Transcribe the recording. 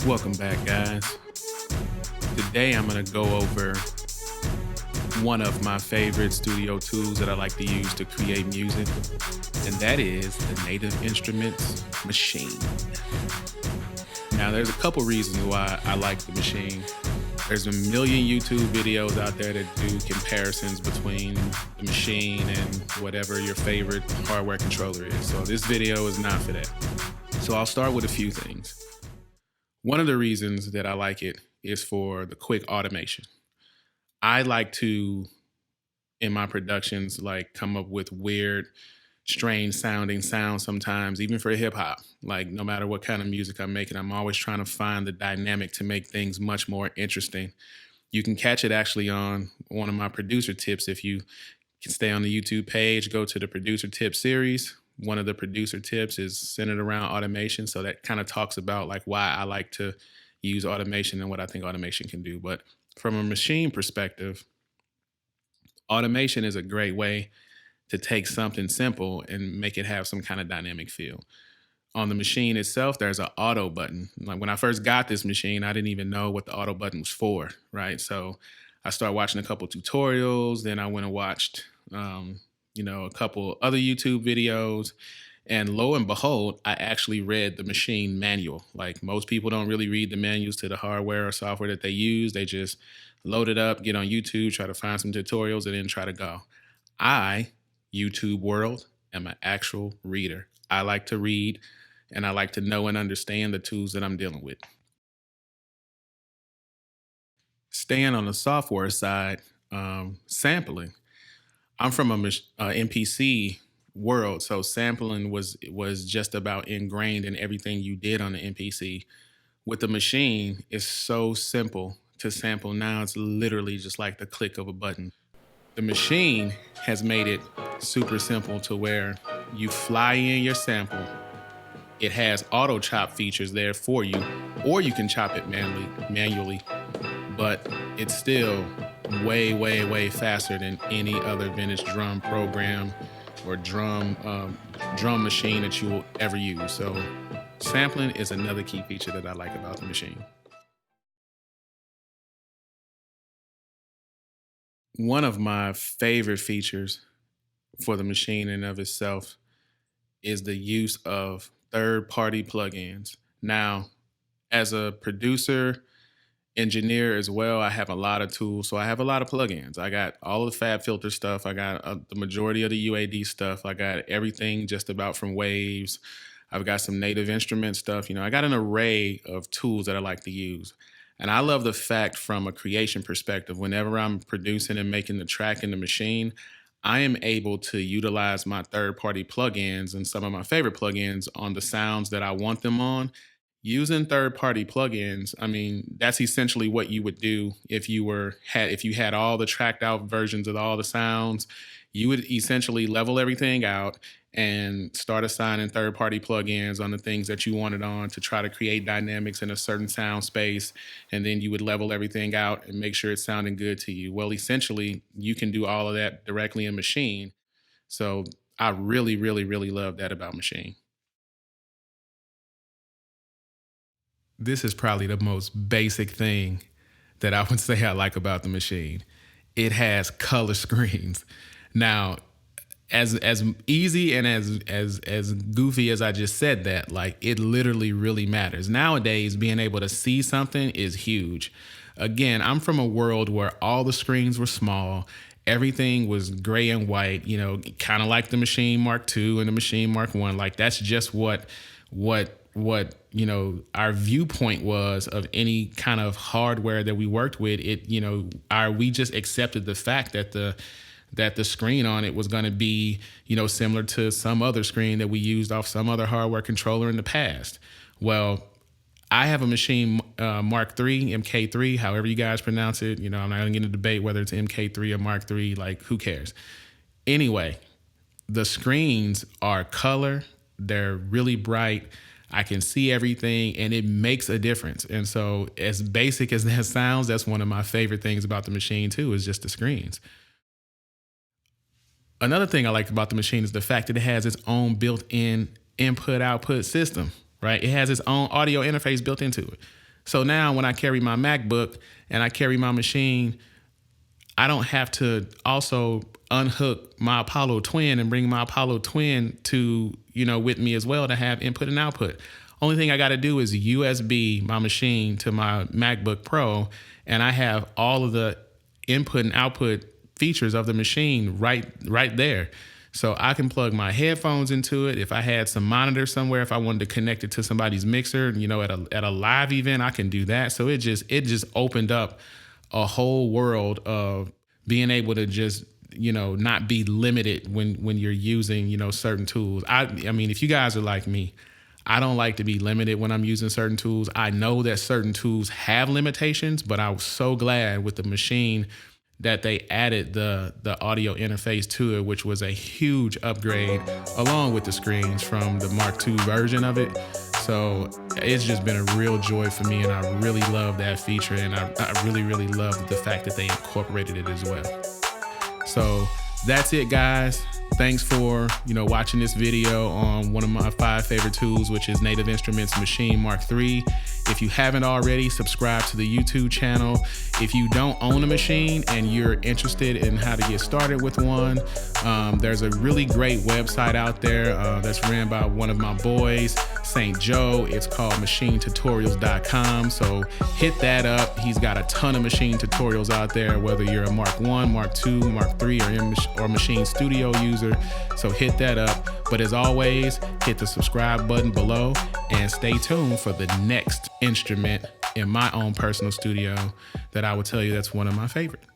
Welcome back, guys. Today I'm going to go over one of my favorite studio tools that I like to use to create music, and that is the Native Instruments Maschine. Now, there's a couple reasons why I like the Maschine. There's a million YouTube videos out there that do comparisons between the Maschine and whatever your favorite hardware controller is. So this video is not for that. So I'll start with a few things. One of the reasons that I like it is for the quick automation. I like to, in my productions, come up with weird, strange sounding sounds sometimes, even for hip hop. Like no matter what kind of music I'm making, I'm always trying to find the dynamic to make things much more interesting. You can catch it actually on one of my producer tips. If you can stay on the YouTube page, go to the producer tip series. One of the producer tips is centered around automation. So that kind of talks about like why I like to use automation and what I think automation can do. But from a Maschine perspective, automation is a great way to take something simple and make it have some kind of dynamic feel. On the Maschine itself, there's an auto button. Like when I first got this Maschine, I didn't even know what the auto button was for, right? So I started watching a couple tutorials. Then I went and watched a couple other YouTube videos, and lo and behold, I actually read the Maschine manual. Like most people don't really read the manuals to the hardware or software that they use. They just load it up, get on YouTube, try to find some tutorials, and then try to go. I, YouTube world, am an actual reader. I like to read, and I like to know and understand the tools that I'm dealing with. Staying on the software side, sampling. I'm from a MPC world, so sampling was just about ingrained in everything you did on the MPC. With the Maschine, it's so simple to sample now. It's literally just like the click of a button. The Maschine has made it super simple to where you fly in your sample. It has auto chop features there for you, or you can chop it manually, but it's still way, way, way faster than any other vintage drum program or drum machine that you will ever use. So sampling is another key feature that I like about the Maschine. One of my favorite features for the Maschine in and of itself is the use of third-party plugins. Now, as a producer, engineer as well, I have a lot of tools. So I have a lot of plugins. I got all the FabFilter stuff. I got the majority of the UAD stuff. I got everything just about from Waves. I've got some Native Instrument stuff. I got an array of tools that I like to use. And I love the fact from a creation perspective, whenever I'm producing and making the track in the Maschine, I am able to utilize my third-party plugins and some of my favorite plugins on the sounds that I want them on. Using third-party plugins, I mean, that's essentially what you would do if you had all the tracked out versions of all the sounds. You would essentially level everything out and start assigning third-party plugins on the things that you wanted on to try to create dynamics in a certain sound space. And then you would level everything out and make sure it's sounding good to you. Well, essentially, you can do all of that directly in Maschine. So I really, really, really love that about Maschine. This is probably the most basic thing that I would say I like about the Maschine. It has color screens. Now, as easy and as goofy as I just said that, like it literally really matters. Nowadays, being able to see something is huge. Again, I'm from a world where all the screens were small. Everything was gray and white, kind of like the Maschine Mark II and the Maschine Mark I. Like that's just what our viewpoint was of any kind of hardware that we worked with. We just accepted the fact that the screen on it was going to be, similar to some other screen that we used off some other hardware controller in the past. Well, I have a Maschine Mark III, MK3, however you guys pronounce it. I'm not going to get into debate whether it's MK3 or Mark III, like who cares? Anyway, the screens are color. They're really bright. I can see everything, and it makes a difference. And so as basic as that sounds, that's one of my favorite things about the Maschine too, is just the screens. Another thing I like about the Maschine is the fact that it has its own built-in input-output system, right? It has its own audio interface built into it. So now when I carry my MacBook and I carry my machine, I don't have to also unhook my Apollo Twin and bring my Apollo Twin to, with me as well to have input and output. Only thing I got to do is USB my machine to my MacBook Pro, and I have all of the input and output features of the machine right there. So I can plug my headphones into it. If I had some monitor somewhere, if I wanted to connect it to somebody's mixer, at a live event, I can do that. So it just opened up a whole world of being able to just, not be limited when you're using, certain tools. I mean, if you guys are like me, I don't like to be limited when I'm using certain tools. I know that certain tools have limitations, but I was so glad with the machine that they added the audio interface to it, which was a huge upgrade along with the screens from the Mark II version of it. So it's just been a real joy for me, and I really love that feature, and I really, really love the fact that they incorporated it as well. So that's it, guys. Thanks for, watching this video on one of my 5 favorite tools, which is Native Instruments Maschine MK3. If you haven't already, subscribe to the YouTube channel. If you don't own a machine and you're interested in how to get started with one, there's a really great website out there that's ran by one of my boys, St. Joe. It's called machinetutorials.com. So hit that up. He's got a ton of machine tutorials out there, whether you're a Mark I, Mark II, Mark III, or Machine Studio user. So hit that up. But as always, hit the subscribe button below and stay tuned for the next instrument in my own personal studio that I will tell you that's one of my favorites.